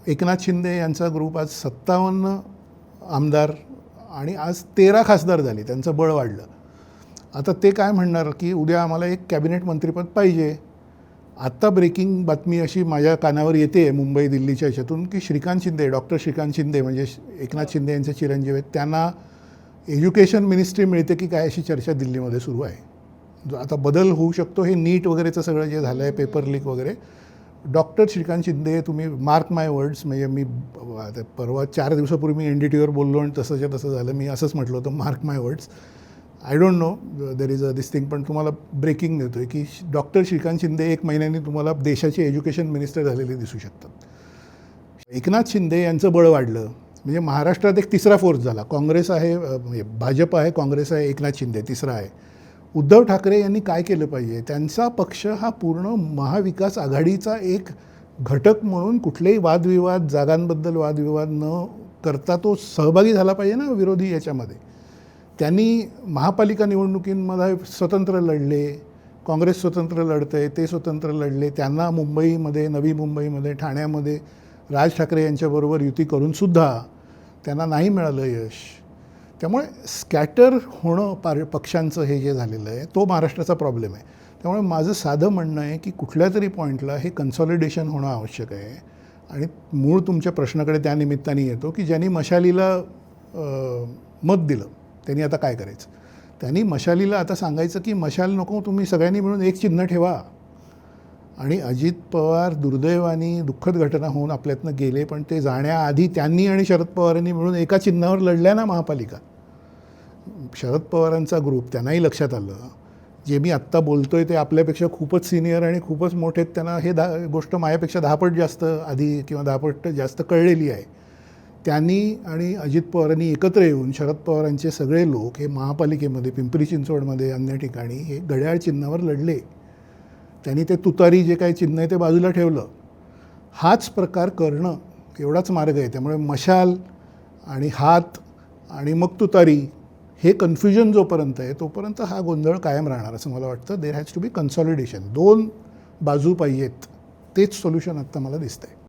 एकनाथ शिंदे यांचा ग्रुप आज 57 आमदार आणि आज 13 खासदार झाले, त्यांचं बळ वाढलं. आता ते काय म्हणणार की उद्या आम्हाला एक कॅबिनेट मंत्रिपद पाहिजे. आत्ता ब्रेकिंग बातमी अशी माझ्या कानावर येते मुंबई दिल्लीच्या ह्याच्यातून की श्रीकांत शिंदे, डॉक्टर श्रीकांत शिंदे म्हणजे एकनाथ शिंदे यांचे चिरंजीव आहेत, त्यांना एज्युकेशन मिनिस्ट्री मिळते की काय अशी चर्चा दिल्लीमध्ये सुरू आहे. जो आता बदल होऊ शकतो, हे नीट वगैरेचं सगळं जे झालं आहे, पेपर लीक वगैरे. डॉक्टर श्रीकांत शिंदे, तुम्ही मार्क माय वर्ड्स, म्हणजे मी परवा 4 दिवसापूर्वी मी NDTVवर बोललो आणि तसंच्या तसं झालं. मी असंच म्हटलं होतं, mark my words. I don't know there is a this thing, पण तुम्हाला ब्रेकिंग देतो आहे की डॉक्टर श्रीकांत शिंदे 1 महिन्याने तुम्हाला देशाचे एज्युकेशन मिनिस्टर झालेले दिसू शकतात. एकनाथ शिंदे यांचं बळ वाढलं म्हणजे महाराष्ट्रात एक तिसरा फोर्स झाला. काँग्रेस आहे, म्हणजे भाजप आहे, काँग्रेस आहे, एकनाथ शिंदे तिसरा आहे. उद्धव ठाकरे यांनी काय केलं पाहिजे, त्यांचा पक्ष हा पूर्ण महाविकास आघाडीचा एक घटक म्हणून कुठलेही वादविवाद, जागांबद्दल वादविवाद न करता तो सहभागी झाला पाहिजे ना विरोधी याच्यामध्ये. त्यांनी महापालिका निवडणुकींमध्ये स्वतंत्र लढले, काँग्रेस स्वतंत्र लढतंय, ते स्वतंत्र लढले. त्यांना मुंबईमध्ये, नवी मुंबईमध्ये, ठाण्यामध्ये राज ठाकरे यांच्याबरोबर युती करूनसुद्धा त्यांना नाही मिळालं यश. त्यामुळे स्कॅटर होणं पक्षांचं हे जे झालेलं आहे तो महाराष्ट्राचा प्रॉब्लेम आहे. त्यामुळे माझं साधं म्हणणं आहे की कुठल्या तरी पॉईंटला हे कन्सॉलिडेशन होणं आवश्यक आहे. आणि मूळ तुमच्या प्रश्नाकडे त्या निमित्ताने येतो की ज्यांनी मशालीला मत दिलं त्यांनी आता काय करायचं. त्यांनी मशालीला आता सांगायचं की मशाल नको, तुम्ही सगळ्यांनी मिळून एक चिन्ह ठेवा. आणि अजित पवार दुर्दैवाने दुःखद घटना होऊन आपल्यातनं गेले, पण ते जाण्याआधी त्यांनी आणि शरद पवारांनी मिळून एका चिन्हावर लढल्या ना महापालिका. शरद पवारांचा ग्रुप, त्यांनाही लक्षात आलं जे मी आत्ता बोलतोय ते आपल्यापेक्षा खूपच सिनियर आणि खूपच मोठे आहेत, त्यांना हे गोष्ट माझ्यापेक्षा 10 पट जास्त आधी किंवा 10 पट जास्त कळलेली आहे. त्यांनी आणि अजित पवारांनी एकत्र येऊन शरद पवारांचे सगळे लोक हे महापालिकेमध्ये, पिंपरी चिंचवडमध्ये, अन्य ठिकाणी हे घड्याळ चिन्हावर लढले. त्यांनी ते तुतारी जे काही चिन्ह आहे ते बाजूला ठेवलं. हाच प्रकार करणं एवढाच मार्ग आहे. त्यामुळे मशाल आणि हात आणि मग तुतारी हे कन्फ्युजन जोपर्यंत आहे तोपर्यंत हा गोंधळ कायम राहणार असं मला वाटतं. There has to be consolidation. 2 बाजू पाहिजेत, तेच सोल्युशन आत्ता मला दिसतंय.